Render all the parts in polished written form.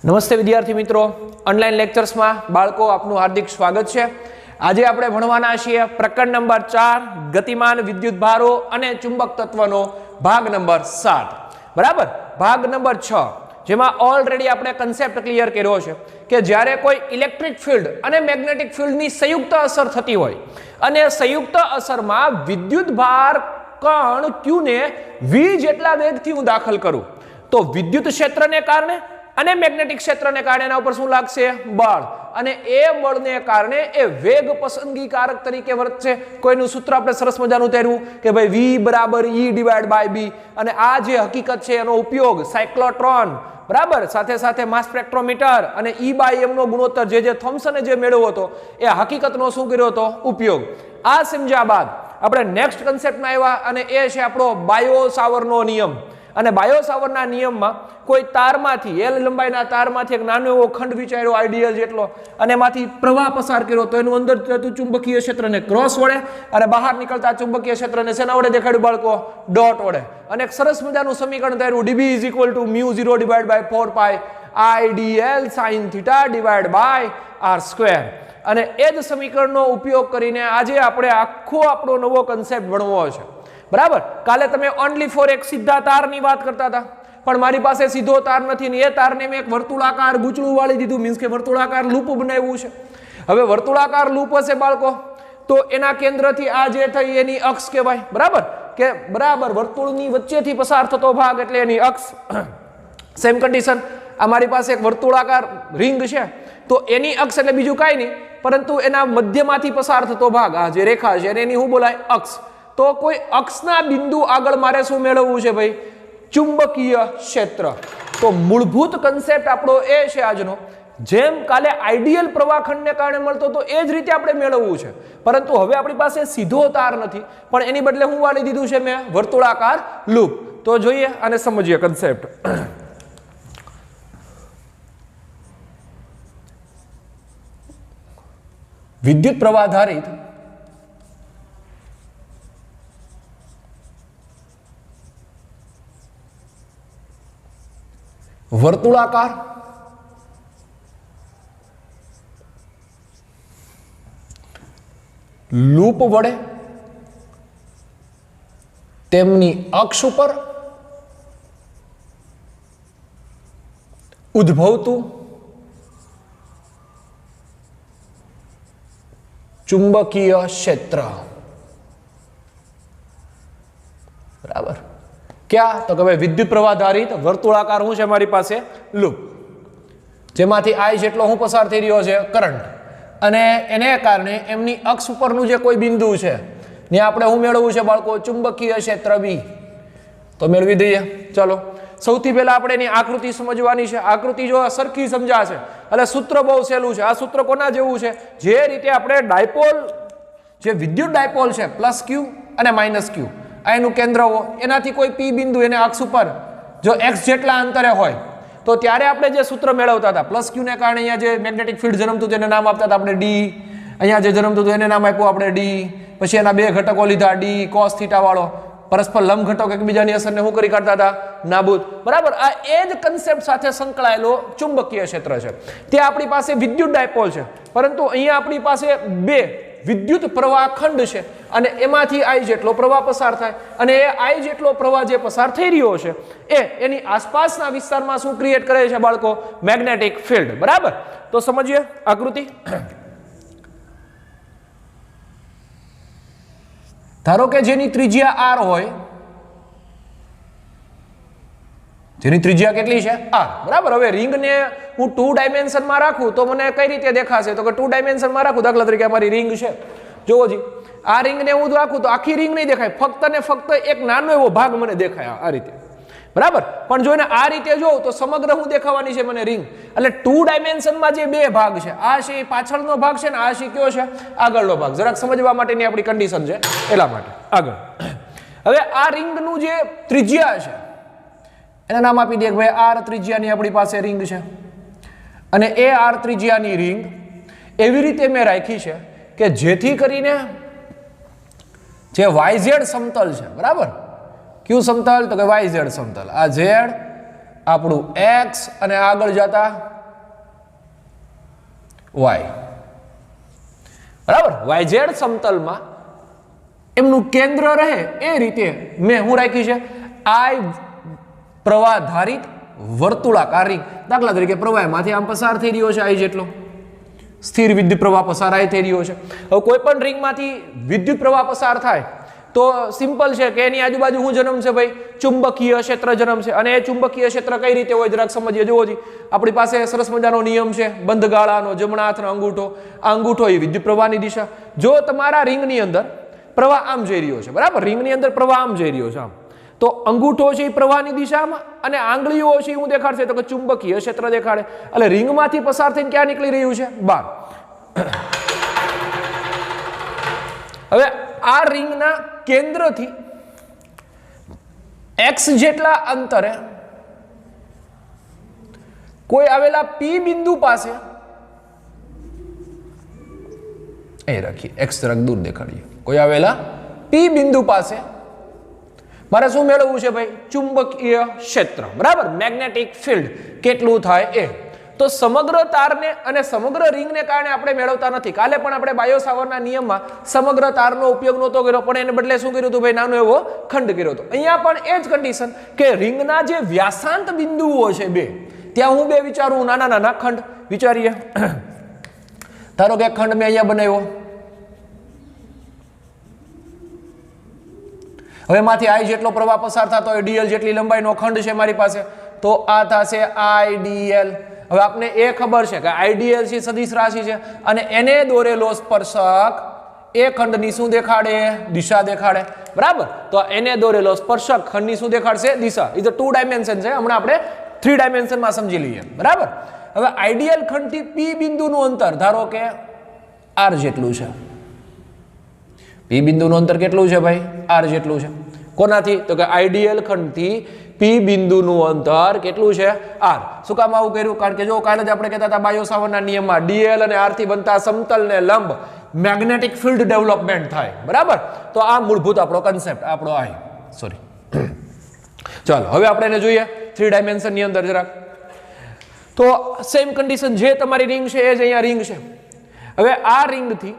નમસ્તે વિદ્યાર્થી મિત્રો, ઓનલાઈન લેક્ચર્સમાં બાળકો આપનું હાર્દિક સ્વાગત છે. આજે આપણે ભણવાના છીએ પ્રકરણ નંબર 4 ગતિમાન વિદ્યુત ભારો અને ચુંબક તત્વનો ભાગ નંબર 7. બરાબર, ભાગ નંબર 6 જેમાં ઓલરેડી આપણે કન્સેપ્ટ ક્લિયર કર્યો છે કે જ્યારે કોઈ ઇલેક્ટ્રિક ફિલ્ડ અને મેગ્નેટિક ફિલ્ડની સંયુક્ત અસર થતી હોય અને સંયુક્ત અસરમાં વિદ્યુત ભાર કણ q ને v જેટલા વેગથી હું દાખલ કરું તો વિદ્યુત ક્ષેત્રને કારણે અને મેગ્નેટિક ક્ષેત્રને કારણે એના ઉપર શું લાગશે? બળ. અને એ બળને કારણે એ વેગ પસંદગીકારક તરીકે વર્તશે. કોઈનું સૂત્ર આપણે સરસ મજાનું ઉતાર્યું કે ભાઈ v બરાબર e ડિવાઇડ બાય b. અને આ જે હકીકત છે એનો ઉપયોગ સાયક્લોટ્રોન, બરાબર, સાથે સાથે માસ સ્પેક્ટ્રોમીટર અને E બાય M નો ગુણોત્તર જે થોમ્સને જે મેળવ્યો હતો એ હકીકતનો શું કર્યો હતો? ઉપયોગ. આ સમજ્યા બાદ આપણે નેક્સ્ટ કન્સેપ્ટમાં આવ્યા અને એ છે આપણો બાયો સાવરનો નિયમ. અને બાયો સાવરના નિયમમાં કોઈ તારમાંથી L લંબાઈના તારમાંથી એક નાનો એવો ખંડ વિચાર્યો આઈડિયલ જેટલો અને એમાંથી પ્રવાહ પસાર કર્યો તો એનું અંદર જતું ચુંબકીય ક્ષેત્રને ક્રોસ વડે અને બહાર નીકળતા ચુંબકીય ક્ષેત્રને શેના વડે દેખાડ્યું બાળકો? ડોટ વડે. અને એક સરસ મજાનું સમીકરણ થયું dB = μ0 divide by 4 pi IDL sin θ divide by r². અને એ જ સમીકરણનો ઉપયોગ કરીને આજે આપણે આખો આપણો નવો કન્સેપ્ટ ભણવો છે. બરાબર, કાલે તમે ઓનલી ફોર એક સીધા તારની વાત કરતા હતા પણ મારી પાસે સીધો તાર નથી ને એ તારને મેં એક વર્તુળાકાર ગૂંચળું વાળી દીધું, મીન્સ કે વર્તુળાકાર લૂપ બનાવ્યું છે. હવે વર્તુળાકાર લૂપ હશે બાળકો તો એના કેન્દ્રથી આ જે થઈ એની અક્ષ કહેવાય. બરાબર કે બરાબર, વર્તુળની વચ્ચેથી પસાર થતો ભાગ એટલે એની અક્ષ. સેમ કન્ડિશન, આ મારી પાસે એક વર્તુળાકાર રિંગ છે તો એની અક્ષ એટલે બીજું કાંઈ નહીં પરંતુ એના મધ્યમાંથી પસાર થતો ભાગ, આ જે રેખા છે એની શું બોલાય? અક્ષ. તો કોઈ અક્ષના બિંદુ આગળ મારે શું મેળવવું છે ભાઈ? ચુંબકીય ક્ષેત્ર. તો મૂળભૂત કન્સેપ્ટ આપણો એ છે આજનો. જેમ કાલે આઈડિયલ પ્રવાહખંડને કારણે મળતો તો એ જ રીતે આપણે મેળવવું છે, પરંતુ હવે આપણી પાસે સીધો તાર નથી પણ એની બદલે હું વાળી દીધું છે મેં વર્તુળાકાર લૂપ. તો જોઈએ અને સમજીએ કન્સેપ્ટ. વિદ્યુત પ્રવાહ આધારિત વર્તુળાકાર લૂપ વડે તેમની અક્ષ ઉપર ઉદ્ભવતું ચુંબકીય ક્ષેત્ર. બરાબર, ક્યાં? તો કે વિદ્યુત પ્રવાહ આધારિત વર્તુળાકાર શું છે મારી પાસે? લૂપ, જેમાંથી I જેટલો હું પસાર થઈ રહ્યો છે કરંટ, અને એને કારણે એમની અક્ષ ઉપરનું જે કોઈ બિંદુ છે ત્યાં આપણે શું મેળવવું છે બાળકો? ચુંબકીય ક્ષેત્ર B. તો મેળવી દઈએ. ચલો, સૌથી પહેલા આપણે એની આકૃતિ સમજવાની છે. આકૃતિ જો સરખી સમજાશે એટલે સૂત્ર બહુ સહેલું છે. આ સૂત્ર કોના જેવું છે? જે રીતે આપણે ડાયપોલ, જે વિદ્યુત ડાયપોલ છે +q અને -q, આ એનું કેન્દ્ર હોય એનાથી કોઈ P બિંદુ એને અક્ષ ઉપર જો x જેટલા અંતરે હોય તો ત્યારે આપણે જે સૂત્ર મેળવતા હતા +q ને કારણે અહીંયા જે મેગ્નેટિક ફિલ્ડ જન્મતું તેને નામ આપતા હતા આપણે D. અહીંયા જે જન્મતું હતું એને નામ આપ્યું આપણે D. પછી એના બે ઘટકો લીધા D cos θ વાળો, પરસ્પર લંબ ઘટક એકબીજાની અસરને શું કરી કાઢતા હતા? નાબૂદ. બરાબર, આ એ જ કન્સેપ્ટ સાથે સંકળાયેલો ચુંબકીય ક્ષેત્ર છે. ત્યાં આપણી પાસે વિદ્યુત ડાયપોલ છે પરંતુ અહીંયા આપણી પાસે બે વિદ્યુત પ્રવાહ ખંડ છે અને એમાંથી I જેટલો પ્રવાહ પસાર થાય અને એ I જેટલો પ્રવાહ જે પસાર થઈ રહ્યો છે એ એની આસપાસના વિસ્તારમાં શું ક્રિએટ કરે છે બાળકો? Magnetic field. બરાબર, તો સમજીએ આકૃતિ. ધારો કે જેની ત્રિજ્યા r હોય, જેની ત્રિજ્યા કેટલી છે? r. બરાબર, હવે રિંગને હું 2 ડાયમેન્શનમાં રાખું તો મને કઈ રીતે દેખાશે? તો કે 2 ડાયમેન્શનમાં રાખું, દાખલા તરીકે અમારી રિંગ છે, જોવો જી, આ રિંગને હું રાખું તો આખી રિંગ નહીં દેખાય, ફક્ત ને ફક્ત એક નાનો એવો ભાગ મને દેખાય આ રીતે. બરાબર, પણ જો એને આ રીતે જોઉં તો સમગ્ર હું દેખાવાની છે મને રિંગ. એટલે 2 ડાયમેન્શનમાં જે બે ભાગ છે, આ છે એ પાછળનો ભાગ છે ને આ છે કયો છે? આગળનો ભાગ. જરાક સમજવા માટેની આપણી કન્ડિશન છે એટલા માટે. આગળ, હવે આ રિંગનું જે ત્રિજ્યા છે એને નામ આપી દે કે ભાઈ r ત્રિજ્યાની આપણી પાસે રિંગ છે અને એ r ત્રિજ્યાની રિંગ એવી રીતે મેં રાખી છે કે જેથી કરીને જે YZ સમતલ છે, બરાબર, ક્યુ સમતલ? તો કે YZ સમતલ. આ Z આપણું X અને આગળ જતા વાય, બરાબર. YZ સમતલમાં એમનું કેન્દ્ર રહે એ રીતે મેં હું રાખી છે I પ્રવાહધારિત વર્તુળાકાર રિંગ. દાખલા તરીકે પ્રવાહમાંથી આમ પસાર થઈ રહ્યો છે I જેટલો સ્થિર વિદ્યુત પ્રવાહ પસાર I થઈ રહ્યો છે. હવે કોઈ પણ રિંગમાંથી વિદ્યુત પ્રવાહ પસાર થાય તો સિમ્પલ છે કે એની આજુબાજુ શું જન્મ છે ભાઈ? ચુંબકીય ક્ષેત્ર જન્મ છે. અને એ ચુંબકીય ક્ષેત્ર કઈ રીતે હોય જરાક સમજીએ. જુઓ જી, આપણી પાસે સરસ મજાનો નિયમ છે બંધ ગાળાનો, જમણા હાથનો અંગૂઠો. આ અંગૂઠો એ વિદ્યુત પ્રવાહની દિશા. જો તમારા રિંગની અંદર પ્રવાહ આમ જઈ રહ્યો છે, બરાબર, રિંગની અંદર પ્રવાહ આમ જઈ રહ્યો છે આમ, તો અંગૂઠો છે એ પ્રવાહની દિશામાં અને આંગળીઓ છે શું દેખાડશે? તો કે ચુંબકીય ક્ષેત્ર દેખાડે. એટલે રિંગમાંથી પસાર થઈને ક્યાં નીકળી રહ્યું છે? બહાર. હવે આ રિંગના કેન્દ્રથી x જેટલા અંતરે કોઈ આવેલા P બિંદુ પાસે એ રાખીએ, x જરાક દૂર દેખાડીએ, કોઈ આવેલા P બિંદુ પાસે મારે શું મેળવવું છે ભાઈ? ચુંબકીય ક્ષેત્ર, બરાબર, મેગ્નેટિક ફિલ્ડ કેટલું થાય એ. તો સમગ્ર તારને અને સમગ્ર રિંગને કારણે આપણે મેળવતા નથી. કાલે પણ આપણે બાયો-સાવરના નિયમમાં સમગ્ર તારનો ઉપયોગ નહોતો કર્યો, પણ એને બદલે શું કર્યું હતું ભાઈ? નાનો એવો ખંડ કર્યો હતો. અહીંયા પણ એ જ કન્ડિશન કે રિંગના જે વ્યાસાંત બિંદુઓ છે બે, ત્યાં હું બે વિચારું, નાના નાના ખંડ વિચારીએ. ધારો કે ખંડ મેં અહીંયા બનાવ્યો, હવે એમાંથી I જેટલો પ્રવાહ પસાર થતો હોય, dl જેટલી લંબાઈનો ખંડ છે મારી પાસે, તો આ થશે IDL. હવે આપને એ ખબર છે કે IDL છે સદિશ રાશિ છે અને એને દોરેલો સ્પર્શક એ ખંડની શું દેખાડે? દિશા દેખાડે, બરાબર. તો એને દોરેલો સ્પર્શક ખંડની શું દેખાડશે? દિશા. એ તો 2 ડાયમેન્શન છે, હમણાં આપણે 3 ડાયમેન્શનમાં સમજી લઈએ, બરાબર. હવે આઈડિયલ ખંડથી P બિંદુનું અંતર ધારો કે R જેટલું છે. P બિંદુનું અંતર કેટલું છે ભાઈ? R જેટલું છે. કોનાથી? તો કે આઈડિયલ ખંડથી P બિંદુનું અંતર કેટલું છે? R. શું કામ આવું કર્યું? કારણ કે જો કાલે જ આપણે કહેતા હતા બાયો-સાવરના નિયમમાં dl અને R થી બનતા સમતલને લંબ મેગ્નેટિક ફિલ્ડ ડેવલપમેન્ટ થાય, બરાબર. તો આ મૂળભૂત આપણો કન્સેપ્ટ, આપણો I સોરી. ચાલો હવે આપણે એને જોઈએ 3 ડાયમેન્શન ની અંદર જરાક. તો સેમ કન્ડિશન, જે તમારી રિંગ છે એ જ અહીંયા રિંગ છે. હવે આ રિંગથી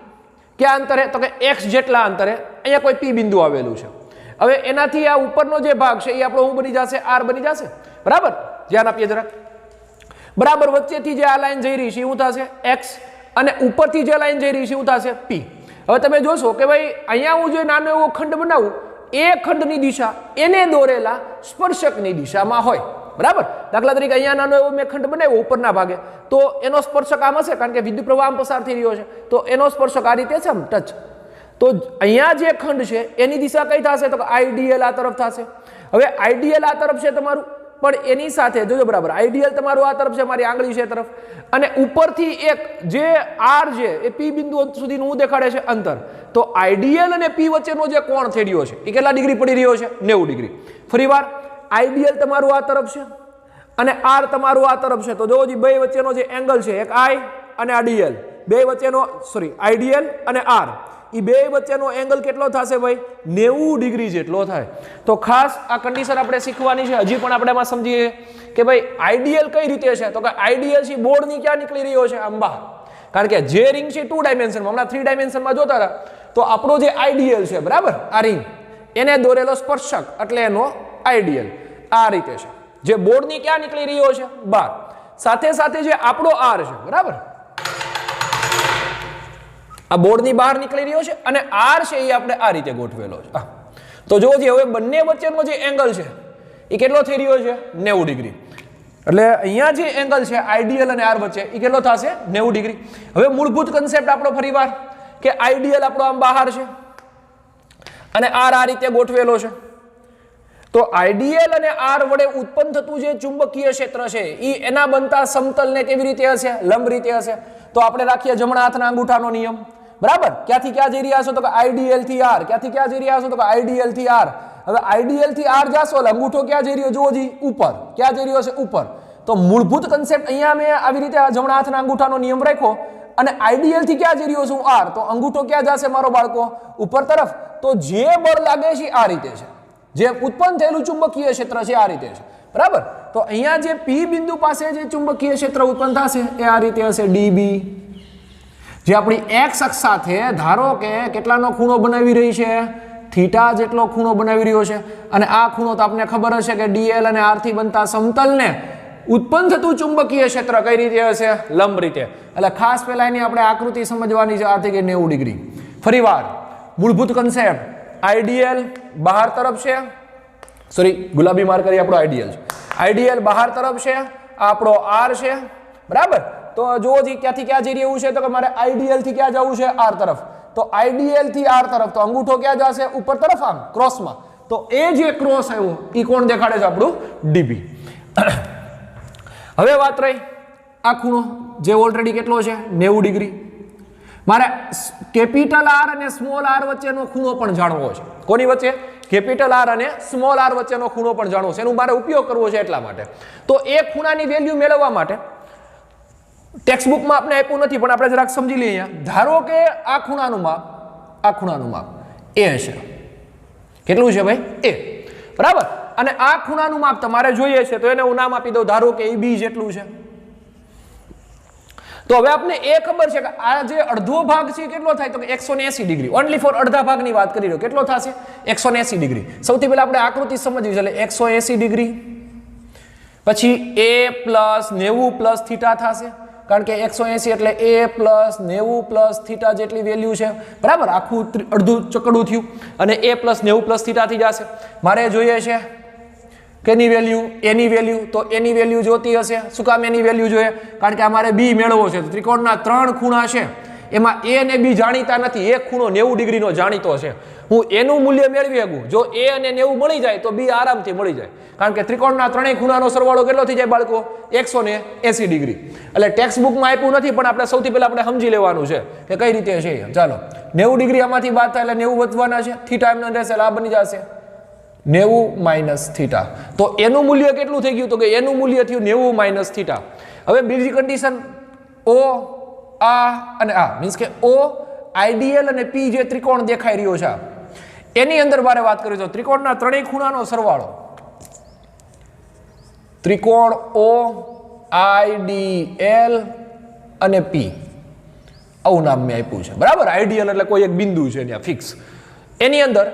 ક્યાં અંતરે? તો કે x જેટલા અંતરે અહીંયા કોઈ P બિંદુ આવેલું છે. હવે એનાથી આ ઉપરનો જે ભાગ છે એ આપણો શું બની જશે? R બની જશે, બરાબર. ધ્યાન આપીએ જરાક. બરાબર, વચ્ચેથી જે આ લાઈન જઈ રહી છે શું થશે? x, અને ઉપરથી જે લાઈન જઈ રહી છે શું થશે? P. હવે તમે જોશો કે ભાઈ અહીંયા હું જે નાનો એવો ખંડ બનાવું, એ ખંડની દિશા એને દોરેલા સ્પર્શકની દિશામાં હોય, બરાબર. દાખલા તરીકે અહીંયા નાનો એવો મેં ખંડ બનાવ્યો ઉપરના ભાગે, તો એનો સ્પર્શક આમ હશે, કારણ કે વિદ્યુત પ્રવાહ આમ પસાર થઈ રહ્યો છે, તો એનો સ્પર્શક આ રીતે છે, આમ ટચ. તો અહીંયા જે ખંડ છે એની દિશા કઈ થશે? તો કે આઈડીએલ આ તરફ થશે. હવે આઈડીએલ આ તરફ છે તમારું, પણ એની સાથે જોજો બરાબર, આઈડીએલ તમારું આ તરફ છે, મારી આંગળી છે તરફ, અને ઉપરથી એક જે R છે એ P બિંદુ સુધીનું હું દેખાડે છે અંતર. તો આઈડીએલ અને P વચ્ચેનો જે કોણ થઈ રહ્યો છે એ કેટલા ડિગ્રી પડી રહ્યો છે? 90 ડિગ્રી. ફરીવાર આઈડીએલ તમારું આ તરફ છે અને R તમારું આ તરફ છે. તો જોવો જી, બે વચ્ચેનો જે એંગલ છે, એક I અને આ DL, બે વચ્ચેનો સોરી આઈડીએલ અને R, એ બે વચ્ચેનો એંગલ કેટલો થશે ભાઈ? 90 ડિગ્રી જેટલો થાય. તો ખાસ આ કન્ડિશન આપણે શીખવાની છે. હજી પણ આપણે એમાં સમજીએ કે ભાઈ આઈડીએલ કઈ રીતે છે? તો કે આઈડીએલ છે બોર્ડની ક્યાં નીકળી રહ્યો છે? આમ બહાર. કારણ કે જે રિંગ છે 2 ડાયમેન્શનમાં, હમણાં 3 ડાયમેન્શનમાં જોતા હતા, તો આપણો જે આઈડીએલ છે, બરાબર, આ રિંગ, એને દોરેલો સ્પર્શક એટલે એનો આઈડીએલ આ રીતે છે, જે બોર્ડની ક્યાં નીકળી રહ્યો છે? બહાર. સાથે સાથે જે આપણો R છે, બરાબર, આ બોર્ડની બહાર નીકળી રહ્યો છે, અને R છે એ આપણે આ રીતે ગોઠવેલો છે. તો જો હવે બંને વચ્ચેનો જે એંગલ છે એ કેટલો થઈ રહ્યો છે? 90 ડિગ્રી. એટલે અહીંયા જે એંગલ છે આઈડીએલ અને R વચ્ચે એ કેટલો થશે? 90 ડિગ્રી. હવે મૂળભૂત કન્સેપ્ટ આપણો ફરીવાર કે આઈડીએલ આપણો આમ બહાર છે અને R આ રીતે ગોઠવેલો છે. તો આઈડીએલ અને R વડે ઉત્પન્ન થતું જે ચુંબકીય ક્ષેત્ર છે એ એના બનતા સમતલને કેવી રીતે હશે? લંબ રીતે હશે. તો આપણે રાખીએ જમણા હાથના અંગૂઠાનો નિયમ, બરાબર. ક્યાંથી ક્યાં જઈ રહ્યા છો? તો કે આઈડીએલ થી R. ક્યાંથી ક્યાં જઈ રહ્યા છો? તો કે આઈડીએલ થી R. હવે આઈડીએલ થી R જાશો એટલે અંગૂઠો ક્યાં જઈ રહ્યો? જુઓ જી, ઉપર. ક્યાં જઈ રહ્યો છે? ઉપર. તો મૂળભૂત કન્સેપ્ટ અહીંયા મેં આવી રીતે જમણા હાથના અંગૂઠાનો નિયમ રાખ્યો, અને આઈડીએલ થી ક્યાં જઈ રહ્યો છું? R. તો અંગૂઠો ક્યાં જશે મારો બાળકો? ઉપર તરફ. તો જે બળ લાગે છે આ રીતે છે, જે ઉત્પન્ન થયેલું ચુંબકીય ક્ષેત્ર છે આ રીતે છે, બરાબર. તો અહીંયા જે P બિંદુ પાસે જે ચુંબકીય ક્ષેત્ર ઉત્પન્ન થશે એ આ રીતે હશે, dB જે આપણી એક્સ અક્ષ સાથે ધારો કે કેટલાનો ખૂણો બનાવી રહી છે, થીટા જેટલો ખૂણો બનાવી રહ્યો છે, અને આ ખૂણો તો આપણને ખબર હશે કે ડીએલ અને આર થી બનતા સમતલને ઉત્પન્ન થતું ચુંબકીય ક્ષેત્ર કઈ રીતે હશે? લંબ રીતે. એટલે ખાસ પહેલા એની આપણે આકૃતિ સમજવાની છે, આ થઈ ગઈ 90 ડિગ્રી. ફરીવાર મૂળભૂત કન્સેપ્ટ, આઈડીએલ બહાર તરફ છે, સોરી ગુલાબી માર્ક કરી આપણો આઈડીએલ છે, આઈડીએલ બહાર તરફ છે, આ આપણો આર છે, બરાબર. તો જો ક્યાંથી ક્યાં જઈ રહ્યું છે, તો કે મારે આઈડીએલ થી ક્યાં જવું છે? આર તરફ. તો આઈડીએલ થી આર તરફ, તો અંગૂઠો ક્યાં જશે? ઉપર તરફ, આમ ક્રોસમાં. તો એ જે ક્રોસ આવ્યો એ કોણ દેખાડે છે? આપણું ડીબી. હવે વાત રહી આ ખૂણો જે ઓલરેડી કેટલો છે? 90 ડિગ્રી. મારે કેપિટલ આર અને સ્મોલ આર વચ્ચેનો ખૂણો પણ જાણવો છે. કોની વચ્ચે? કેપિટલ આર અને સ્મોલ આર વચ્ચેનો ખૂણો પણ જાણવો છે. એનો મારે ઉપયોગ કરવો છે એટલા માટે. તો એ ખૂણાની વેલ્યુ મેળવવા માટે ટેક્સ્ટ બુકમાં આપણે આપ્યું નથી, પણ આપણે જરાક સમજી લઈએ. અહીંયા ધારો કે આ ખૂણાનું માપ એ હશે. કેટલું છે ભાઈ? એ. બરાબર. અને આ ખૂણાનું માપ તમારે જોઈએ છે, તો એને હું નામ આપી દઉં, ધારો કે EB જેટલું છે. તો હવે આપણે એ ખબર છે કે આ જે અડધો ભાગ છે કેટલો થાય? તો કે 180 ડિગ્રી. ઓનલી ફોર અડધા ભાગની વાત કરી રહ્યો. કેટલો થશે? 180 ડિગ્રી. સૌથી પહેલા આપણે આકૃતિ સમજવી છે. એટલે 180 ડિગ્રી પછી a + 90 + થીટા થશે, કારણ કે 180 એટલે a + 90 + થીટા જેટલી વેલ્યુ છે, બરાબર. આખું અડધું ચકડું થયું અને a + 90 + થીટા થઈ જશે. મારે જોઈએ છે કેની વેલ્યુ? એની વેલ્યુ. તો એની વેલ્યુ જોતી હશે. શું કામ એની વેલ્યુ જોઈએ? કારણ કે અમારે બી મેળવવો છે. ત્રિકોણના 3 ખૂણા છે, એમાં એ અને બી જાણીતા નથી. એક ખૂણો 90 ડિગ્રીનો જાણીતો છે. હું એનું મૂલ્ય મેળવી શકું. જો એ અને 90 મળી જાય તો બી આરામથી મળી જાય, કારણ કે ત્રિકોણના 3 ખૂણાનો સરવાળો કેટલો થઈ જાય બાળકો? 180 ડિગ્રી. એટલે ટેક્સ્ટ બુકમાં આપ્યું નથી, પણ આપણે સૌથી પહેલા આપણે સમજી લેવાનું છે કે કઈ રીતે છે. ચાલો, 90 ડિગ્રી આમાંથી બાદ થાય એટલે 90 વધવાના છે. થીટા એમને રહેશે એટલે આ બની જશે 90 - થીટા. તો એનું મૂલ્ય કેટલું થઈ ગયું? તો કે એનું મૂલ્ય થયું 90 - થીટા. હવે બીજી કન્ડિશન, O આ અને આ, મીન્સ કે O આઈડીએલ અને P જે ત્રિકોણ દેખાઈ રહ્યો છે, એની અંદર મારે વાત કરી તો ત્રિકોણના 3 ખૂણાનો સરવાળો, ત્રિકોણ O IDL અને P, આવું નામ મેં આપ્યું છે, બરાબર. આઈડીએલ એટલે કોઈ એક બિંદુ છે ત્યાં ફિક્સ. એની અંદર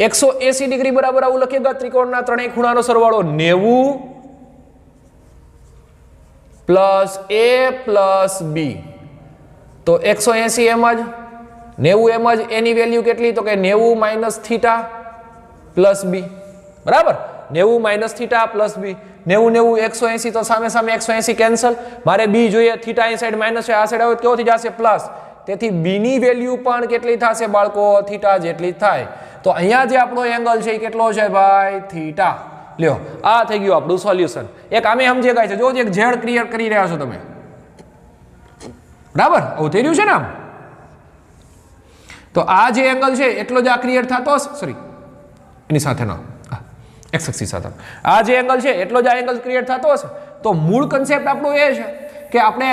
180 ડિગ્રી બરાબર આવું લખેગા, ત્રિકોણના 3 ખૂણાનો સરવાળો 90 + a + b. તો 180 એમ જ, 90 એમ જ. એની વેલ્યુ કેટલી? તો કે 90 - થીટા + b, બરાબર. 90 - થીટા + b. 90 180, તો સામે સામે 180 કેન્સલ. મારે b જોઈએ, થીટા અહીં સાઈડ માઇનસ છે, આ સાઈડ આવે કેવો થઈ જશે? પ્લસ. તેથી b ની વેલ્યુ પણ કેટલી થશે બાળકો? થીટા જેટલી થાય. તો અહીંયા જે આપણો એંગલ છે એ કેટલો છે ભાઈ? થીટા. લ્યો, આ થઈ ગયું આપણું સોલ્યુશન. એક આમે સમજે ગાય છે, જો એક ઝેડ ક્લિયર કરી રહ્યા છો તમે, બરાબર. આવું થઈ રહ્યું છે ને આમ. તો આ જે એંગલ છે એટલો જ આ ક્લિયર થતો હશે, સોરી એની સાથે ન, એક્સ એક્સિસ સાથે આ જે એંગલ છે એટલો જ આ એંગલ ક્રિએટ થતો હશે. તો મૂળ કન્સેપ્ટ આપણો એ છે કે આપણે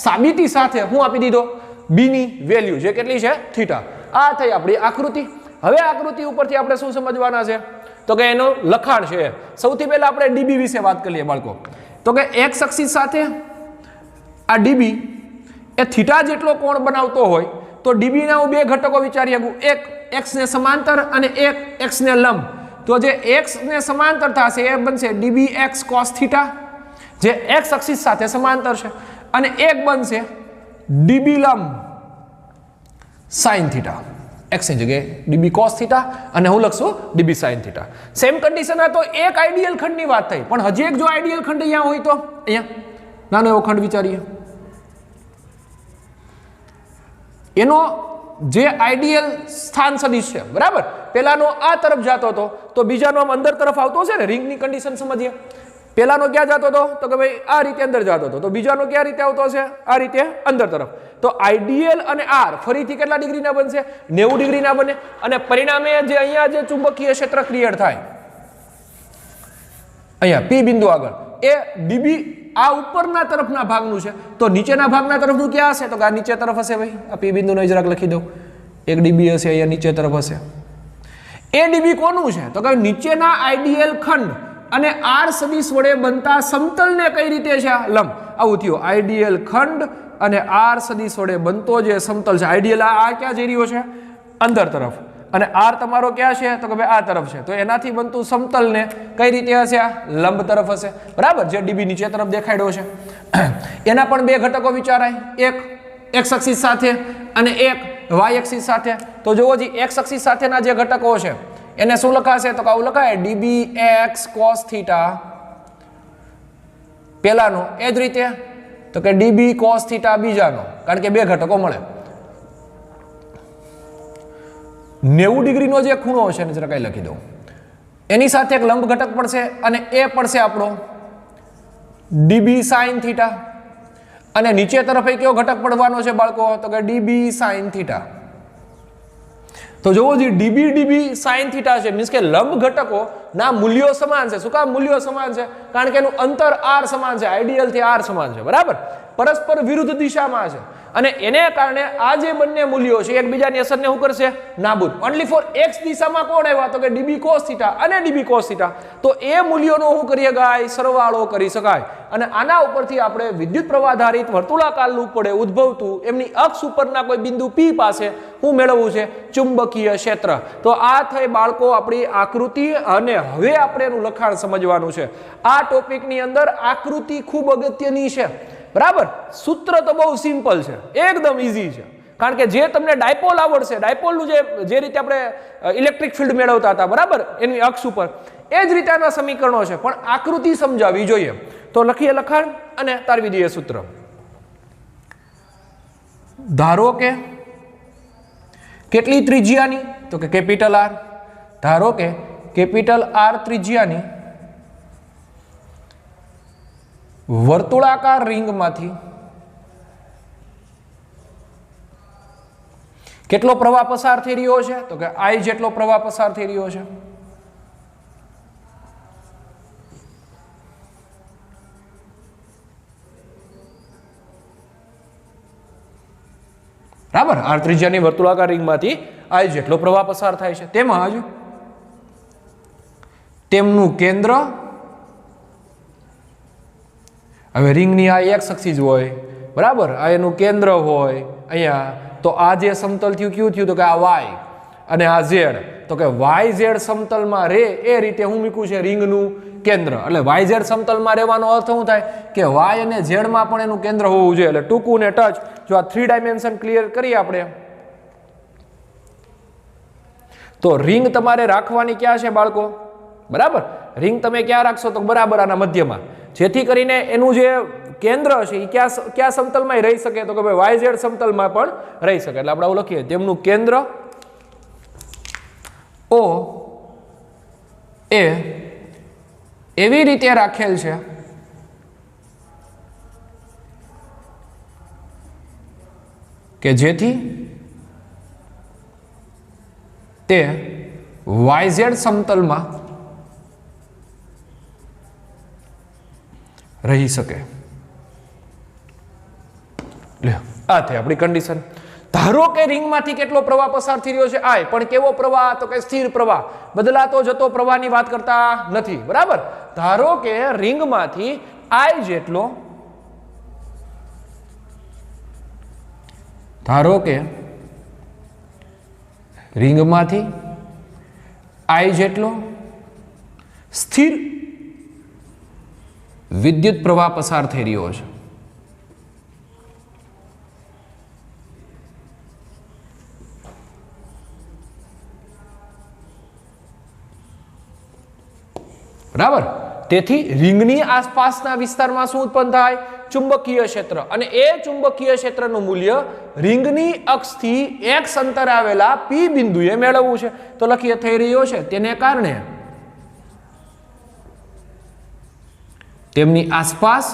સાબિતી સાથે હું આપી દીધો b ની વેલ્યુ જે કેટલી છે? થીટા. આ થઈ આપણી આકૃતિ. હવે આકૃતિ ઉપરથી આપણે શું સમજવાના છે? તો કે એનું લખાણ છે. સૌથી પહેલા આપણે ડીબી વિશે વાત કરીએ બાળકો. તો કે એક્સ એક્સિસ સાથે આ ડીબી એ થીટા જેટલો કોણ બનાવતો હોય, તો ડીબી ના હું બે ઘટકો વિચારી શકું, એક એક્સ ને સમાંતર અને એક એક્સ ને લંબ. તો જે એક્સ ને સમાંતર થશે એ બનશે ડીબી એક્સ કોસ થીટા, જે એક્સ એક્સિસ સાથે સમાંતર છે, અને એક બનશે ડીબી લંબ સાઇન થીટા. એક્સ ની જગ્યાએ ડીબી કોસ થીટા અને હું લખશું DB sine theta. Same condition આ તો એક આઈડિયલ ખંડની વાત થઈ, પણ હજી એક જો આઈડિયલ ખંડ અહીંયા હોય તો અહીંયા નાનો એવો ખંડ વિચારીએ. એનો જે આઈડિયલ સ્થાન સદિશ છે, બરાબર, પેલાનો આ તરફ જતો હતો તો બીજાનો આમ અંદર તરફ આવતો છે ને. રિંગની કન્ડિશન સમજીએ. પેલાનો ક્યાં જતો હતો? તો કે ભાઈ આ રીતે અંદર જતો હતો. તો બીજાનો ક્યાં રીતે આવતો હશે? આ રીતે અંદર તરફ. તો આઈડીએલ અને આર ફરીથી કેટલા ડિગ્રીના બનશે? 90 ડિગ્રીના બને. અને પરિણામે જે અહીંયા જે ચુંબકીય ક્ષેત્ર ક્રિએટ થાય અહીંયા પી બિંદુ આગળ, એ ડીબી આ ઉપરના તરફના ભાગનું છે. તો નીચેના ભાગના તરફનું ક્યાં હશે? તો કે આ નીચે તરફ હશે ભાઈ. આ પી બિંદુને જરાક લખી દઉં. એક ડીબી હશે અહીંયા નીચે તરફ હશે. એ ડીબી કોનું છે? તો કે નીચેના આઈડીએલ ખંડ અને આર સદિશ વડે બનતા સમતલને કઈ રીતે છે? લંબ. આવું થયું. આઈડીએલ ખંડ અને આર સદિશ વડે બનતો જે સમતલ છે આઈડિયલ આ ક્યાં જઈ રહ્યો છે અંદર તરફ અને આર તમારો ક્યાં છે તો કે ભાઈ આ તરફ છે તો એનાથી બનતું સમતલને કઈ રીતે હશે આ લંબ તરફ હશે બરાબર જે ડીબી નીચે તરફ દેખાડ્યો છે એના પણ બે ઘટકો વિચારાય એક એક્સ એક્સિસ સાથે અને એક વાય એક્સિસ સાથે તો જુઓ જી એક્સ એક્સિસ સાથેના જે ઘટકો છે એને શું લખાશે તો આવું લખાય ડીબી એક્સ કોસ થીટા પહેલાનો એ જ રીતે તો કે ડીબી કોસ થીટા બીજાનો કારણ કે બે ઘટકો મળે 90 ડિગ્રીનો જે ખૂણો હશે ને જરા કઈ લખી દઉં એની સાથે એક લંબ ઘટક પડશે અને એ પડશે આપણો ડીબી સાઇન થીટા અને નીચે તરફ કયો ઘટક પડવાનો છે બાળકો તો કે ડીબી સાઇન થીટા તો જોવો જી ડીબી ડીબી સાઇન થીટા છે મીન્સ કે લંબ ઘટકો ના મૂલ્યો સમાન છે શું કામ મૂલ્યો સમાન છે કારણ કે એનું અંતર આર સમાન છે આઈડિયલ થી આર સમાન છે બરાબર પરસ્પર વિરુદ્ધ દિશામાં છે અને એને કારણે આ જે બંને મૂલ્યો છે એકબીજાની અસરને શું કરશે નાબૂદ ઓન્લી ફોર એક્સ દિશામાં કોણ આવ્યા તો કે ડીબી કોસ થીટા અને ડીબી કોસ થીટા તો એ મૂલ્યોનો શું કરીએ ગાય સરવાળો કરી શકાય અને આના ઉપરથી આપણે વિદ્યુત પ્રવાહ આધારિત વર્તુળાકાર લૂપ વડે ઉદ્ભવતું એમની અક્ષ ઉપરના કોઈ બિંદુ પી પાસે શું મેળવવું છે ચુંબકીય ક્ષેત્ર તો આ થઈ બાળકો આપણી આકૃતિ અને હવે આપણે એનું લખાણ સમજવાનું છે આ ટોપિકની અંદર આકૃતિ ખૂબ અગત્યની છે બરાબર સૂત્ર તો બહુ સિમ્પલ છે એકદમ ઈઝી છે કારણ કે જે તમને ડાયપોલ આવડશે ડાયપોલનું જે રીતે આપણે ઇલેક્ટ્રિક ફિલ્ડ મેળવતા હતા બરાબર એની અક્ષ ઉપર એ જ રીતે આના સમીકરણો છે પણ આકૃતિ સમજાવવી જોઈએ તો લખીએ લખાણ અને તારવી દઈએ સૂત્ર ધારો કે કેટલી ત્રિજ્યાની તો કે કેપિટલ આર ધારો કે કેપિટલ આર ત્રિજ્યાની વર્તુળાકાર રિંગમાંથી કેટલો પ્રવાહ પસાર થઈ રહ્યો છે તો કે I જેટલો પ્રવાહ પસાર થઈ રહ્યો છે બરાબર આર ત્રિજ્યાની વર્તુળાકાર રિંગમાંથી I જેટલો પ્રવાહ પસાર થાય છે તેમજ તેમનું કેન્દ્ર હવે રિંગની આ એક્સ એક્સિસ હોય બરાબર આ એનું કેન્દ્ર હોય અહીંયા તો આ જે સમતલ થયું કયું થયું તો કે આ વાય અને આ ઝેડ તો કે વાય ઝેડ સમતલમાં રે એ રીતે હું મૂક્યું છે રિંગનું કેન્દ્ર એટલે વાય ઝેડ સમતલમાં રહેવાનો અર્થ શું થાય કે વાય અને ઝેડમાં પણ એનું કેન્દ્ર હોવું જોઈએ એટલે ટૂંકું ને ટચ જો આ 3 ડાયમેન્શન ક્લિયર કરીએ આપણે તો રિંગ તમારે રાખવાની ક્યાં છે બાળકો બરાબર રિંગ તમે ક્યાં રાખશો તો બરાબર આના મધ્યમાં જેથી કરીને એનું જે કેન્દ્ર છે એ ક્યાં સમતલમાં રહી શકે તો કે ભાઈ વાય ઝેડ સમતલમાં પણ રહી શકે એટલે આપણે આવું લખીએ તેમનું કેન્દ્ર ઓ એ એવી રીતે રાખેલ છે કે જેથી તે વાય ઝેડ સમતલમાં રહી શકે લે આ થઈ આપણી કન્ડિશન ધારો કે રિંગમાંથી કેટલો પ્રવાહ પસાર થઈ રહ્યો છે I પણ કેવો પ્રવાહ તો કે સ્થિર પ્રવાહ બદલાતો જતો પ્રવાહની વાત કરતા નથી બરાબર ધારો કે રિંગમાંથી I જેટલો ધારો કે રિંગમાંથી I જેટલો સ્થિર વિદ્યુત પ્રવાહ પસાર થઈ રહ્યો છે બરાબર તેથી રિંગની આસપાસના વિસ્તારમાં શું ઉત્પન્ન થાય ચુંબકીય ક્ષેત્ર અને એ ચુંબકીય ક્ષેત્રનું મૂલ્ય રિંગની અક્ષથી x અંતરે આવેલા P બિંદુએ મેળવવું છે તો લખીએ થઈ રહ્યો છે તેને કારણે તેમની આસપાસ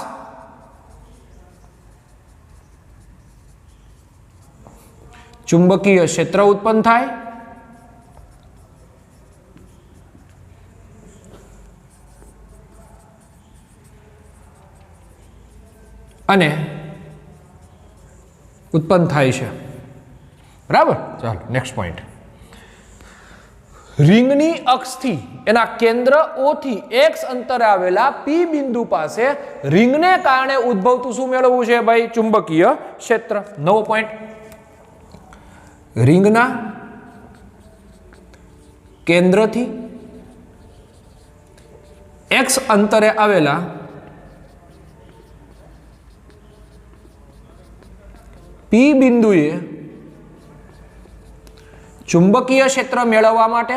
ચુંબકીય ક્ષેત્ર ઉત્પન્ન થાય અને ઉત્પન્ન થાય છે બરાબર ચાલો નેક્સ્ટ પોઈન્ટ રીંગની અક્ષથી એના કેન્દ્ર O થી x અંતરે આવેલા P બિંદુ પાસે રીંગને કારણે ઉદ્ભવતું શું મેળવવું છે ભાઈ? ચુંબકીય ક્ષેત્ર. નવો પોઈન્ટ. રીંગના કેન્દ્રથી x અંતરે આવેલા P બિંદુએ ચુંબકીય ક્ષેત્ર મેળવવા માટે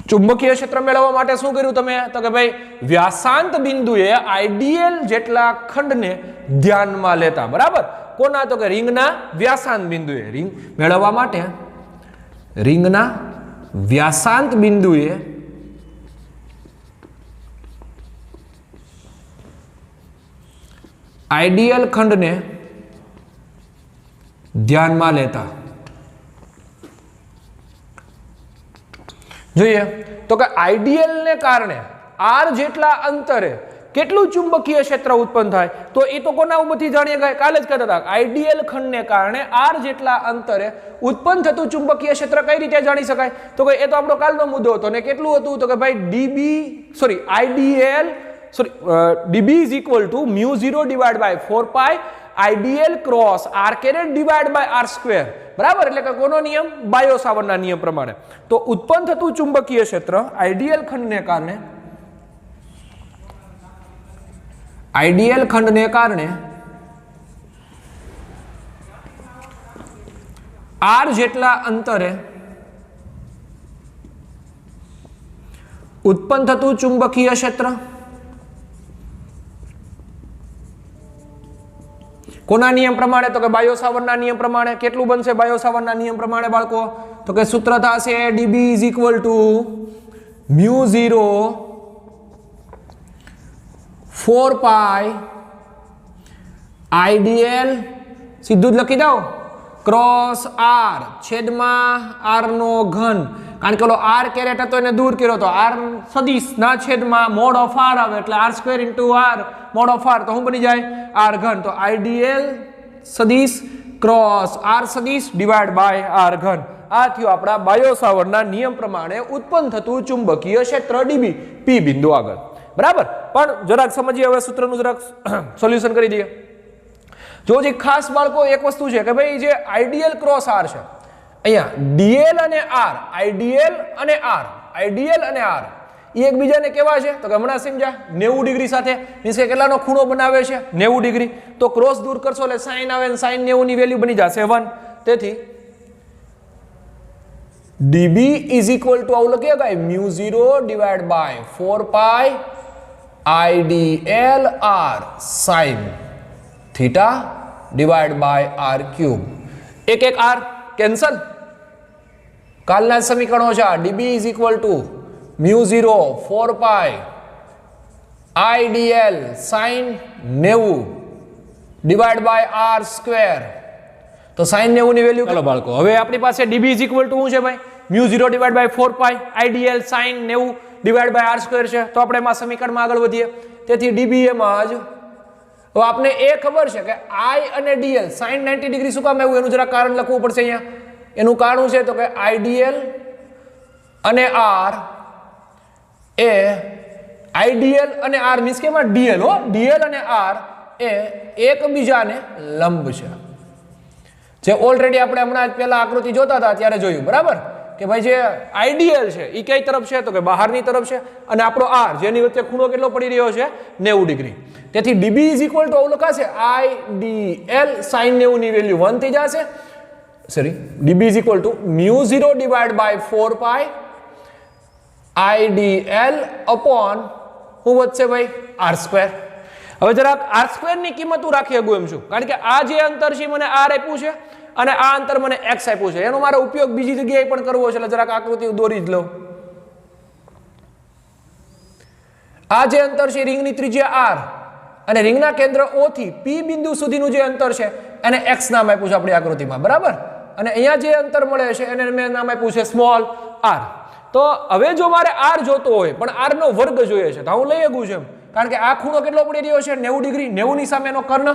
ચુંબકીય ક્ષેત્ર મેળવવા માટે શું કર્યું તમે? તો કે ભાઈ વ્યાસાંત બિંદુએ આઈડીએલ જેટલા ખંડને ધ્યાનમાં લેતા. બરાબર. કોના? તો કે રીંગના વ્યાસાંત બિંદુએ. રીંગ મેળવવા માટે રીંગના વ્યાસાંત બિંદુએ આઈડિયલ ખંડને ધ્યાનમાં લેતા. જોઈએ તો કે આઈડિયલ ને કારણે આર જેટલા અંતરે કેટલું ચુંબકીય ક્ષેત્ર ઉત્પન્ન થાય? તો એ તો કોના ઉપરથી જાણીએ ગયા? કાલે જ કહેતા હતા. આઈડિયલ ખંડને કારણે આર જેટલા અંતરે ઉત્પન્ન થતું ચુંબકીય ક્ષેત્ર કઈ રીતે જાણી શકાય? તો કે એ તો આપણો કાલનો મુદ્દો હતો ને. કેટલું હતું? તો કે ભાઈ dB is equal to mu0 divided by 4 pi IDL cross r caret divided by r square. બરાબર. એટલે કે કોનો નિયમ? બાયો સાવર્ટના નિયમ પ્રમાણે. તો ઉત્પન્ન થતું ચુંબકીય ક્ષેત્ર આઈડિયલ ખંડને કારણે r જેટલા અંતરે ઉત્પન્ન થતું ચુંબકીય ક્ષેત્ર કોના નિયમ પ્રમાણે? તો કે બાયો સાવર્ટના નિયમ પ્રમાણે. કેટલું બનશે બાયો સાવર્ટના નિયમ પ્રમાણે બાળકો? તો કે સૂત્ર થશે dB is equal to mu0 4 pi IDL સીધું જ લખી દો ક્રોસ r છેદમાં r નો ઘન. કારણ કે ઓલો r કેરેટ હતો એને દૂર કર્યો તો r સદિશ ના છેદમાં મોડ ઓફ r આવે એટલે r square into r mode of r. તો શું બની જાય? r ઘન. તો IDL સદિશ ક્રોસ r સદિશ ડિવાઇડ બાય r ઘન. આ થયું આપણા બાયો સાવર્ટના નિયમ પ્રમાણે ઉત્પન્ન થતું ચુંબકીય ક્ષેત્ર dB P બિંદુ આગળ. બરાબર. પણ જરાક સમજીએ હવે સૂત્રનું જરાક સોલ્યુશન કરી દઈએ. જો જે ખાસ બાળકો એક વસ્તુ છે કે ભાઈ જે આઈડિયલ ક્રોસ r છે અહીંયા dl અને r આઈડિયલ અને r એ એકબીજાને કેવા છે? તો કે હમણાં સમજ્યા 90 ડિગ્રી સાથે. મીન્સ કે કેટલાનો ખૂણો બનાવે છે? 90 ડિગ્રી. તો ક્રોસ દૂર કરશો એટલે સાઇન આવે ને સાઇન 90 ની વેલ્યુ બની જશે 1. તેથી dB is equal to આવું લખીએ ગાય mu0 divided by 4 pi IDL r sin theta divided by r cube. એક r કેન્સલ. કાલના સમીકરણો છે. dB is equal to mu0 4 pi IDL sin 90 divided by r square. તો sin 90 ની value. ચાલો બાળકો હવે આપણી પાસે dB is equal to શું છે ભાઈ? mu0 divided by 4 pi IDL sin 90 divided by r square છે. તો આપણે એમાં સમીકરણમાં આગળ વધીએ. તેથી dB એમાં જ તો આપને એ ખબર છે કે I અને DL sin 90 ડિગ્રી શું કામ આવ્યું? એનું જરા કારણ લખવું પડશે અહીંયા. એનું કારણ છે તો કે IDL અને r એ આઈડિયલ અને r મીન્સ કે એમાં dl dl અને r એ એકબીજાને લંબ છે. જે ઓલરેડી આપણે હમણાં પહેલા આકૃતિ જોતા હતા ત્યારે જોયું. બરાબર. કે ભાઈ જે આઈડિયલ છે એ કઈ તરફ છે? તો કે બહારની તરફ છે. અને આપણો r જેની વચ્ચે ખૂણો કેટલો પડી રહ્યો છે? 90 ડિગ્રી. તેથી dB is equal to આવું લખાશે IDL sin 90 ની વેલ્યુ 1 થઈ જશે. dB is equal to mu0 divided by 4 pi IDL upon શું વધશે ભાઈ? r square. હવે જરાક r square ની કિંમત હું રાખી શકું એમ છું. કારણ કે આ જે અંતર છે મને r આપ્યું છે અને આ અંતર મને x આપ્યું છે. એનો મારો ઉપયોગ બીજી જગ્યાએ પણ કરવો છે એટલે જરાક આકૃતિ દોરી જ લઉં. આ જે અંતર છે રિંગની ત્રિજ્યા r અને રિંગના કેન્દ્ર O થી P બિંદુ સુધીનું જે અંતર છે એને x નામ આપ્યું છે આપણી આકૃતિમાં. બરાબર. અને અહીંયા જે અંતર મળે છે એને મેં નામ આપ્યું છે સ્મોલ r. તો હવે જો મારે r જોતો હોય પણ r નો વર્ગ જોઈએ છે તો હું લઈ શકું છું એમ કારણ કે આ ખૂણો કેટલો પડી રહ્યો છે 90 ડિગ્રી 90 ની સામેનો કર્ણ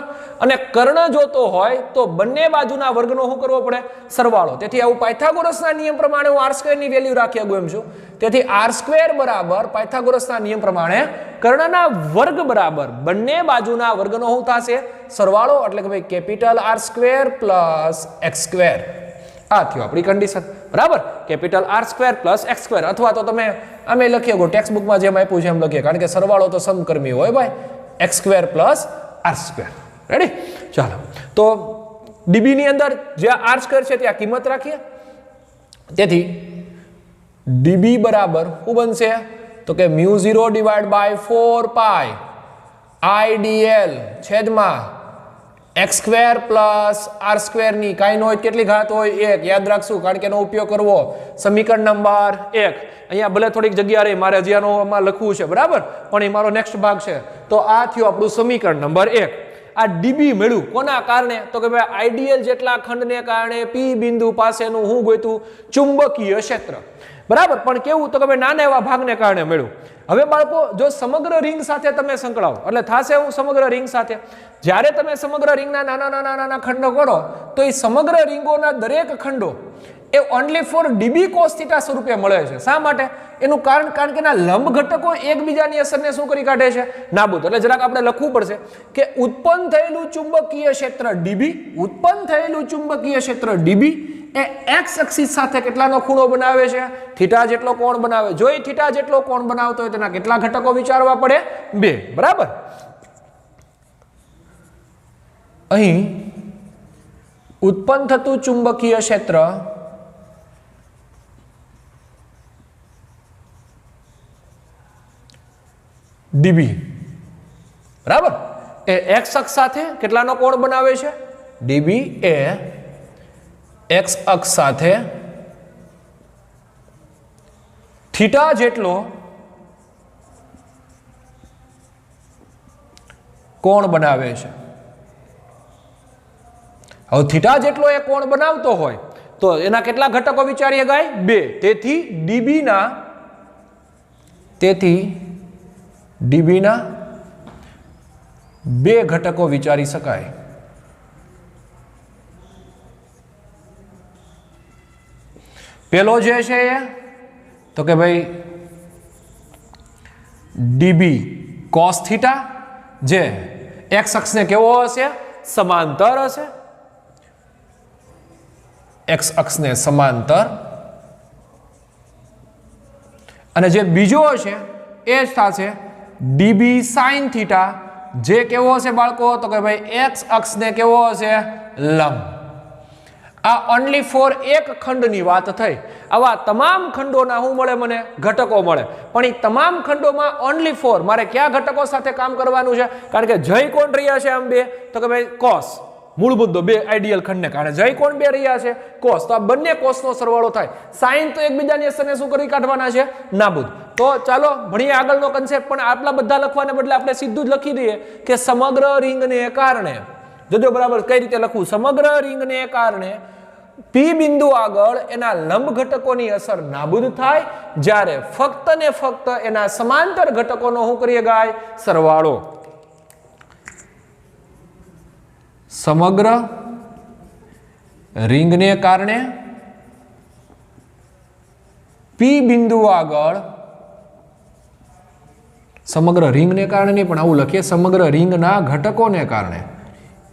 અને કર્ણ જોતો હોય તો બંને બાજુના વર્ગનો શું કરવો પડે સરવાળો તેથી આવું પાયથાગોરસના નિયમ પ્રમાણે હું r² ની વેલ્યુ રાખી શકું એમ છું તેથી r² બરાબર પાયથાગોરસના નિયમ પ્રમાણે કર્ણના વર્ગ બરાબર બંને બાજુના વર્ગનો શું થશે સરવાળો એટલે કે ભાઈ કેપિટલ r² પ્લસ x². આ થયો આપણી કન્ડિશન બરાબર કેપિટલ r² પ્લસ x² અથવા તો તમે આમે લખી શકો ટેક્સ્ટ બુકમાં જેમ આપ્યું છે એમ લખીએ કારણ કે સરવાળો તો સમકર્મી હોય ભાઈ x² પ્લસ r². રેડી ચાલો તો ડીબી ની અંદર જ્યાં r² છે ત્યાં કિંમત રાખીએ તેથી ડીબી બરાબર શું બનશે તો કે μ0 ડિવાઇડ બાય 4 પાઈ IDL છેદમાં x² પ્લસ r² ની કાંઈ નો હોય કેટલી ઘાત હોય 1 યાદ રાખશું કારણ કે એનો ઉપયોગ કરવો સમીકરણ નંબર 1 અહીંયા ભલે થોડીક જગ્યા રહી મારે હજી આમાં લખવું છે બરાબર પણ એ મારો નેક્સ્ટ ભાગ છે તો આ થયું આપણું સમીકરણ નંબર 1. આ ડીબી મળ્યું કોના કારણે તો કે ભાઈ આઈડીએલ જેટલા ખંડને કારણે પી બિંદુ પાસેનું હું ગોતું ચુંબકીય ક્ષેત્ર બરાબર પણ કેવું તો કે ભાઈ નાના એવા ભાગને કારણે મળ્યું. હવે બાળકો જો સમગ્ર રિંગ સાથે તમે સંકળાવો એટલે થાશે હું સમગ્ર રિંગ સાથે જ્યારે તમે સમગ્ર રિંગના નાના ખંડો કરો તો એ સમગ્ર રિંગોના દરેક ખંડો એ only for dB cos theta સ્વરૂપે મળે છે. શા માટે એનું કારણ કે એના લંબ ઘટકો એકબીજાની અસરને શું કરી કાઢે છે નાબૂદ. એટલે જરાક આપણે લખવું પડશે કે ઉત્પન્ન થયેલું ચુંબકીય ક્ષેત્ર ડીબી ઉત્પન્ન થયેલું ચુંબકીય ક્ષેત્ર ડીબી એ x એક્સિસ સાથે કેટલાનો ખૂણો બનાવે છે થીટા જેટલો કોણ બનાવે. જો એ થીટા જેટલો કોણ બનાવતો હોય તેના કેટલા ઘટકો વિચારવા પડે 2 બરાબર. અહીં ઉત્પન્ન થતું ચુંબકીય ક્ષેત્ર ડીબી બરાબર એ x અક્ષ સાથે કેટલાનો કોણ બનાવે છે ડીબી એ x અક્ષ સાથે થીટા જેટલો કોણ બનાવે છે. હવે થીટા જેટલો એ કોણ બનાવતો હોય તો એના કેટલા ઘટકો વિચારીએ ગાય 2 તેથી ડીબીના 2 ઘટકો વિચારી શકાય. પેલો જે છે એ તો કે ભાઈ ડીબી કોસ થીટા જે x અક્ષને કેવો હશે સમાંતર હશે x અક્ષને સમાંતર અને જે બીજો હશે એ જ થશે ડીબી સાઇન થીટા જે કેવો હશે બાળકો તો કે ભાઈ x અક્ષને કેવો હશે લંબ. આ ઓનલી ફોર એક ખંડની વાત થઈ. આવા તમામ ખંડોના શું મળે મને ઘટકો મળે પણ એ તમામ ખંડોમાં ઓનલી ફોર મારે કયા ઘટકો સાથે કામ કરવાનું છે કારણ કે જય કોણ રહ્યા છે આમ 2 તો કે ભાઈ કોસ મૂળભૂત 2 આઈડિયલ ખંડને કારણે જય કોણ 2 રહ્યા છે કોસ તો આ બંને કોસનો સરવાળો થાય. સાઇન તો એકબીજાની અસરને શું કરી કાઢવાના છે નાબૂદ. તો ચાલો ભણીએ આગળનો કન્સેપ્ટ પણ આટલા બધા લખવાને બદલે આપણે સીધું જ લખી દઈએ કે સમગ્ર રિંગને કારણે જોજો બરાબર કઈ રીતે લખવું સમગ્ર રિંગને કારણે પી બિંદુ આગળ એના લંબ ઘટકોની અસર નાબૂદ થાય જ્યારે ફક્ત ને ફક્ત એના સમાંતર ઘટકોનો શું કરીએ ગાય સરવાળો. સમગ્ર રિંગને કારણે પી બિંદુ આગળ સમગ્ર રિંગને કારણે નહીં પણ આવું લખીએ સમગ્ર રિંગના ઘટકોને કારણે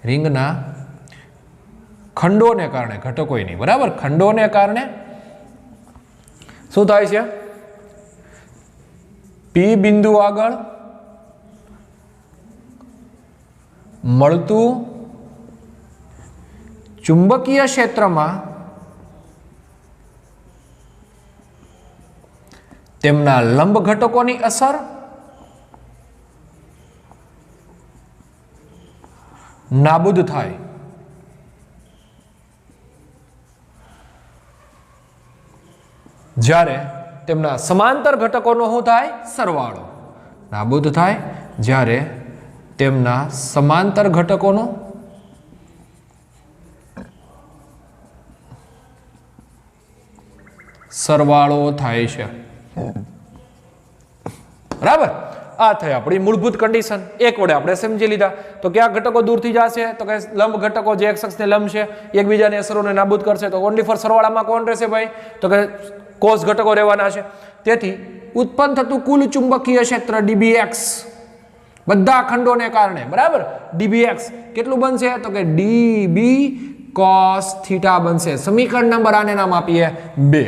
રિંગના ખંડોને કારણે ઘટકો નહીં બરાબર ખંડોને કારણે શું થાય છે પી બિંદુ આગળ મળતું ચુંબકીય ક્ષેત્રમાં તેમના લંબ ઘટકોની અસર નાબૂદ થાય. જ્યારે તેમના સમાંતર ઘટકોનો શું થાય સરવાળો નાબૂદ થાય જ્યારે તેમના સમાંતર ઘટકોનો સરવાળો થાય છે બરાબર. આ થઈ આપણી મૂળભૂત કન્ડિશન. એક વડે આપણે સમજી લીધા. તો કયા ઘટકો દૂરથી જશે? તો કે લંબ ઘટકો જે x અક્ષને લંબ છે એકબીજાની અસરોને નાબૂદ કરશે. તો ઓનલી ફોર સરવાળામાં કોણ રહેશે ભાઈ? તો કે કોસ ઘટકો રહેવાના છે. તેથી ઉત્પન્ન થતું કુલ ચુંબકીય ક્ષેત્ર dbx બધા ખંડોને કારણે બરાબર dbx કેટલું બનશે? તો કે db cos થીટા બનશે. સમીકરણ નંબર આને નામ આપીએ 2.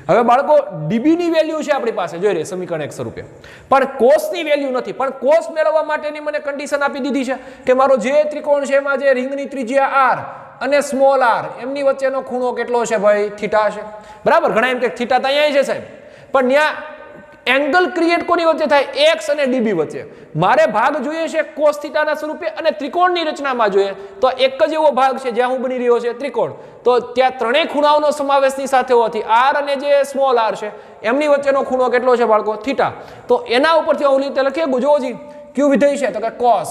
હવે બાળકો db ની વેલ્યુ છે આપણી પાસે જોઈ રે સમીકરણ 1 સ્વરૂપે, પણ cos ની વેલ્યુ નથી. પણ cos મેળવવા માટેની મને કન્ડિશન આપી દીધી છે કે મારો જે ત્રિકોણ છે એમાં જે રિંગની ત્રિજ્યા r અને સ્મોલ r એમની વચ્ચેનો ખૂણો કેટલો છે ભાઈ? થીટા છે. બરાબર. ઘણા એમ કે થીટા તો અહીંયા છે સાહેબ, પણ ત્યાં એંગલ ક્રિએટ કોની વચ્ચે થાય? x અને db વચ્ચે. મારે ભાગ જોઈએ છે cos થીટાના સ્વરૂપે અને ત્રિકોણની રચનામાં જોઈએ તો એક જ એવો ભાગ છે જ્યાં હું બની રહ્યો છે ત્રિકોણ. તો ત્યાં ત્રણેય ખૂણાઓનો સમાવેશની સાથે હોવાથી r અને જે સ્મોલ r છે એમની વચ્ચેનો ખૂણો કેટલો છે બાળકો? થીટા. તો એના ઉપરથી હું રીતે લખીએ જોજી કયું વિધેય છે? તો કે cos.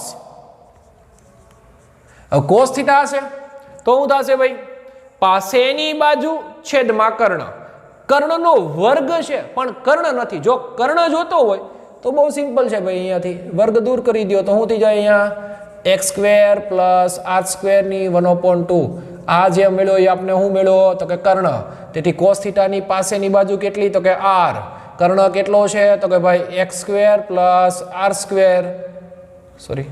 હવે cos થીટા હશે તો શું થશે ભાઈ? પાસેની બાજુ છેદમાં કર્ણ. કર્ણનો વર્ગ છે પણ કર્ણ નથી. જો કર્ણ જોતો હોય તો બહુ સિમ્પલ છે ભાઈ, અહીંયાથી વર્ગ દૂર કરી દો તો શું થઈ જાય? અહીંયા x² પ્લસ r² ની 1/2. આ જે મળ્યો એ આપણે શું મળ્યો? તો કે કર્ણ. તેથી cos થીટાની પાસેની બાજુ કેટલી? તો કે r. કર્ણ કેટલો છે? તો કે ભાઈ x² plus r², sorry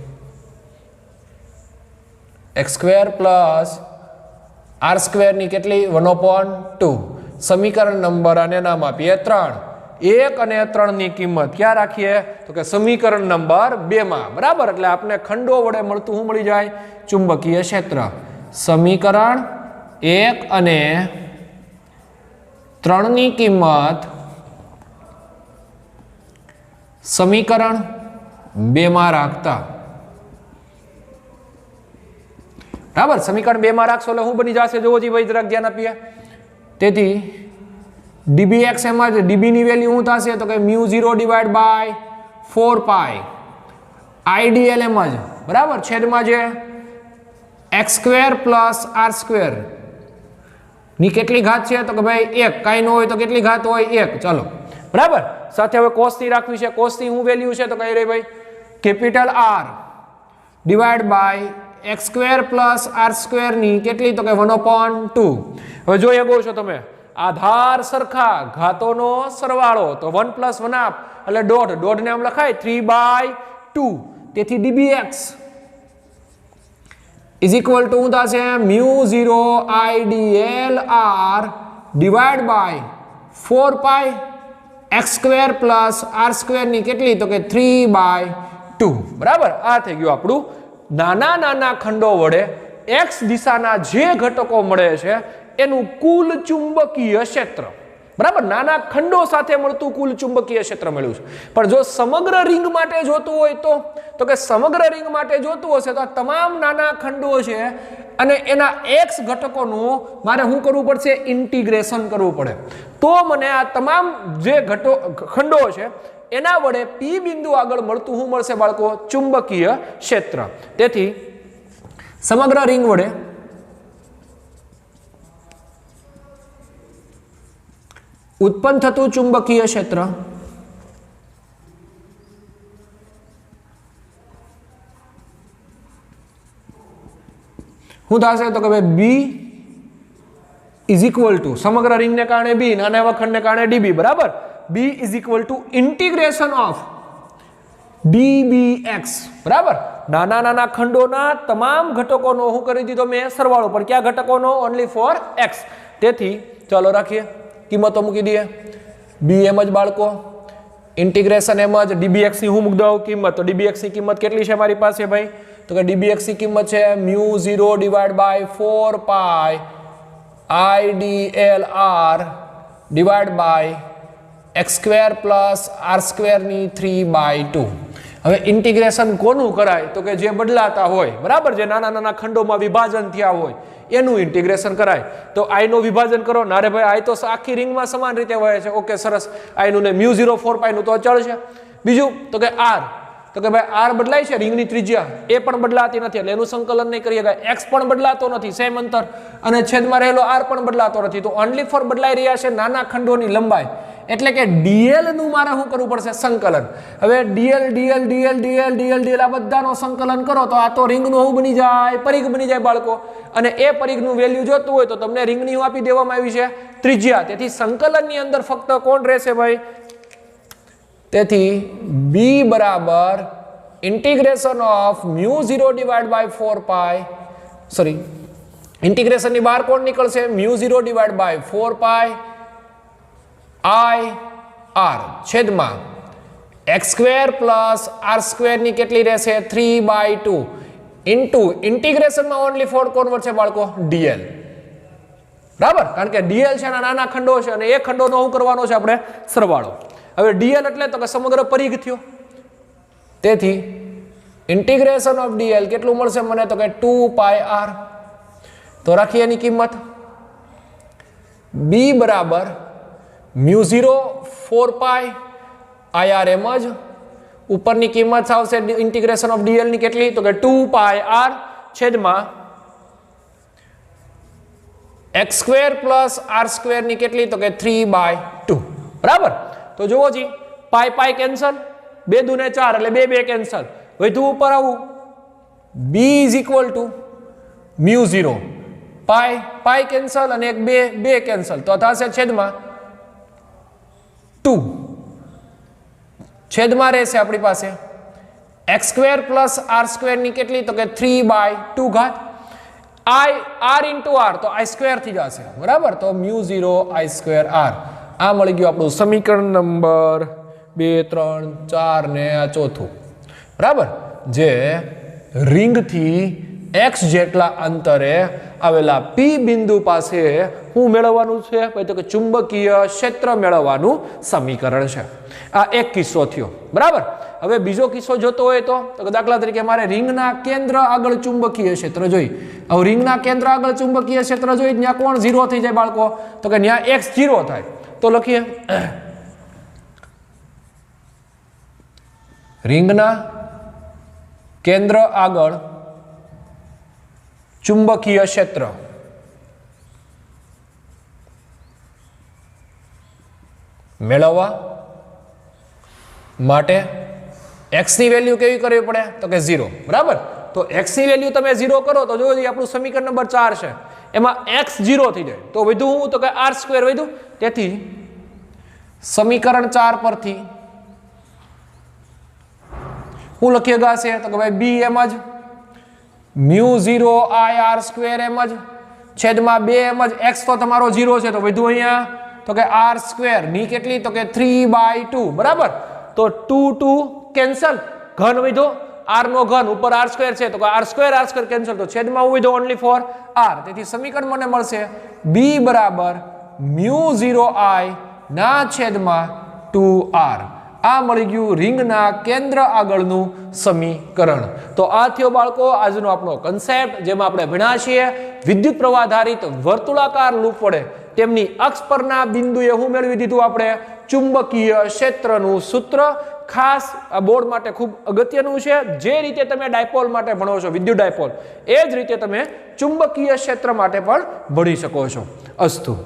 x² plus r² ની કેટલી? 1/2. સમીકરણ નંબર આને નામ આપીએ 3. 1 અને 3 ની કિંમત ક્યાં રાખીએ? તો કે સમીકરણ નંબર 2 માં. બરાબર. એટલે આપણે ખંડો વડે મળતું શું મળી જાય? ચુંબકીય ક્ષેત્ર. સમીકરણ 1 અને 3 ની કિંમત સમીકરણ 2 માં રાખતા. બરાબર. સમીકરણ 2 માં રાખશો એટલે શું બની જશે? જોવો જી ભાઈ જરાક ધ્યાન આપીએ. તેથી dbx એમાં જ db ની વેલ્યુ શું થશે? તો કે μ0 ડિવાઇડ બાય 4 idl એમ જ બરાબર છેદમાં જે x² પ્લસ r² ની કેટલી ઘાત છે? તો કે ભાઈ 1. કાંઈ ન હોય તો કેટલી ઘાત હોય? 1. ચાલો બરાબર. સાથે હવે cos ની રાખવી છે. cos ની શું વેલ્યુ છે? તો કઈ રહી ભાઈ capital R divide by x² plus r² ની કેટલી? તો કે 1/2. હવે જોઈ શકો છો તમે આધાર સરખા ઘાતોનો સરવાળો તો 1 + 1/2 એટલે દોઢ ને આમ લખાય 3/2. તેથી dbx ઇઝ ઇક્વલ ટુ શું થશે? μ0 idl r divide by 4 x² plus r² ની કેટલી? તો કે 3/2. બરાબર. આ થઈ ગયું આપણું નાના નાના ખંડો વડે x દિશાના જે ઘટકો મળે છે એનું કુલ ચુંબકીય ક્ષેત્ર. બરાબર. નાના ખંડો સાથે મળતું કુલ ચુંબકીય ક્ષેત્ર મળ્યું છે. પણ જો સમગ્ર રિંગ માટે જોતું હોય તો કે સમગ્ર રિંગ માટે જોતું હશે તો આ તમામ નાના ખંડો છે અને એના x ઘટકોનું મારે શું કરવું પડશે? ઇન્ટિગ્રેશન કરવું પડે. તો મને આ તમામ જે ખંડો છે એના વડે p બિંદુ આગળ મળતું શું મળશે બાળકો? ચુંબકીય ક્ષેત્ર. તેથી સમગ્ર રિંગ વડે ઉત્પન્ન થતું ચુંબકીય ક્ષેત્ર શું થશે? તો કે ભાઈ b ઇઝ ઇક્વલ ટુ સમગ્ર રિંગને કારણે b, નાના એવા ખંડને કારણે db. બરાબર. b is equal two integration of dbx. બરાબર. નાના નાના ખંડોના તમામ ઘટકોનો હું કરી દીધો મેં સરવાળો, પણ કયા ઘટકોનો? Only for x. તેથી ચાલો રાખીએ કિંમતો મૂકી દઈએ. b એમ જ બાળકો, ઇન્ટિગ્રેશન એમ જ, dbx ની હું મૂકી દઉં કિંમત. તો dbx ની કિંમત કેટલી છે મારી પાસે ભાઈ? તો કે dbx ની કિંમત છે μ0 divide by 4 idl r divide by x² plus r² ની 3/2. હવે ઇન્ટિગ્રેશન કોનું કરાય? તો કે જે બદલાતા હોય. બરાબર. જે નાના નાના ખંડોમાં વિભાજન થયા હોય એનું ઇન્ટિગ્રેશન કરાય. તો i નું વિભાજન કરો. નારે ભાઈ i તો આખી રિંગમાં સમાન રીતે વહે છે. ઓકે સરસ. i નું ને μ0 4 નું તો અચળ છે. બીજું તો કે r, તો કે ભાઈ આર બદલાય છે, રિંગની ત્રિજ્યા એ પણ બદલાતી નથી એટલે એનું સંકલન નહીં કરીએ. એક્સ પણ બદલાતો નથી સેમ અંતર, અને છેદમાં રહેલો આર પણ બદલાતો નથી. તો ઓનલી ફોર બદલાઈ રહ્યા છે નાના ખંડોની લંબાઈ, એટલે કે ડીએલ નું મારે શું કરવું પડશે? સંકલન. હવે DL DL DL DL DL DL આ બધાનો સંકલન કરો તો આ તો રિંગનું શું બની જાય? પરિઘ બની જાય બાળકો. અને એ પરિઘનું વેલ્યુ જોતું હોય તો તમને રિંગની આપી દેવામાં આવી છે ત્રિજ્યા. તેથી સંકલનની અંદર ફક્ત કોણ રહેશે ભાઈ? તેથી બી બરાબર integration of μ0 divide by 4 pi, sorry ઇન્ટિગ્રેશનની બહાર કોણ નીકળશે? μ0 divide by 4 pi I R છેદમાં x square plus R square ની કેટલી રહેશે? 3/2 ઇન્ટુ ઇન્ટિગ્રેશનમાં ઓનલી ફોર કોણ વધશે બાળકો? ડીએલ. બરાબર, કારણ કે ડીએલ છે નાના ખંડો છે અને એ ખંડોનો શું કરવાનો છે આપણે? સરવાળો. હવે ડીએલ એટલે તો કે સમગ્ર પરિઘ થયો. તેથી ઇન્ટિગ્રેશન ઓફ ડીએલ કેટલું મળશે મને? તો કે 2πr. તો રાખીએ એની કિંમત બી બરાબર μ0 4 પાઈ આઈઆર એમ જ ઉપરની કિંમત આવશે ઇન્ટિગ્રેશન ઓફ ડીએલ ની કેટલી? તો કે 2πr છેદમાં x square plus R square ની કેટલી? તો કે 3/2. બરાબર. તો જુઓ જી, પાઈ પાઈ કેન્સલ, 2 દુ ને 4 એટલે 2 2 કેન્સલ. વધુ ઉપર આવું b is equal to μ0 pi pi cancel અને 1 2 કેન્સલ, તો થશે છેદમાં 2 છેદમાં રહેશે આપણી પાસે x square plus R square ની કેટલી? તો કે 3/2 ઘાત આઈ આર ઇન્ટુ આર, તો આઈ સ્ક્વેર થઈ જશે. બરાબર. તો μ0 આઈ સ્ક્વેર આર. આ મળી ગયું આપણું સમીકરણ નંબર 2 3 4 ને આ ચોથું. બરાબર, જે રિંગથી એક્સ જેટલા અંતરે આવેલા પી બિંદુ પાસે શું મેળવવાનું છે? તો કે ચુંબકીય ક્ષેત્ર મેળવવાનું સમીકરણ છે. આ એક કિસ્સો થયો. બરાબર. હવે બીજો કિસ્સો જોતો હોય તો દાખલા તરીકે મારે રિંગના કેન્દ્ર આગળ ચુંબકીય ક્ષેત્ર જોઈ. હવે રિંગના કેન્દ્ર આગળ ચુંબકીય ક્ષેત્ર જોઈ, ત્યાં કોણ 0 થઈ જાય બાળકો? તો કે ત્યાં x 0 થાય. તો લખીએ રિંગના કેન્દ્ર આગળ ચુંબકીય ક્ષેત્ર મેળવવા માટે x ની વેલ્યુ કેવી કરવી પડે? તો કે 0. બરાબર. તો x ની વેલ્યુ તમે 0 કરો તો જોજો આપણું સમીકરણ નંબર 4 છે, એમાં x 0 થઈ જાય તો વધ્યું હું? તો કે r સ્ક્વેર વધ્યું. તેથી સમીકરણ 4 પરથી શું લખીએ ગાશે? તો કે ભાઈ b એમ જ μ0 આઈ આર સ્ક્વેર એમ જ છેદમાં 2 એમ જ x તો તમારો 0 છે તો વધ્યું અહીંયા? તો કે આર સ્ક્વેર ની કેટલી? તો કે 3/2. બરાબર. તો 2 2 કેન્સલ, ઘન વધ્યો, આર નો ઘન ઉપર આર સ્ક્વેર છે તો કે આર સ્ક્વેર કેન્સલ, તો છેદમાં વધ્યો ઓનલી ફોર આર. તેથી સમીકરણ મને મળશે બી બરાબર μ0 આઈ ના છેદમાં 2r. આ મળી ગયું રિંગના કેન્દ્ર આગળનું સમીકરણ. તો આ થયો બાળકો આજનો આપણો કન્સેપ્ટ, જેમાં આપણે ભણ્યા છીએ વિદ્યુત પ્રવાહ આધારિત વર્તુળાકાર લૂપ વડે તેમની અક્ષ પરના બિંદુએ શું મેળવી દીધું આપણે? ચુંબકીય ક્ષેત્રનું સૂત્ર. ખાસ આ બોર્ડ માટે ખૂબ અગત્યનું છે. જે રીતે તમે ડાયપોલ માટે ભણો છો, વિદ્યુત ડાયપોલ, એ જ રીતે તમે ચુંબકીય ક્ષેત્ર માટે પણ ભણી શકો છો. અસ્તુ.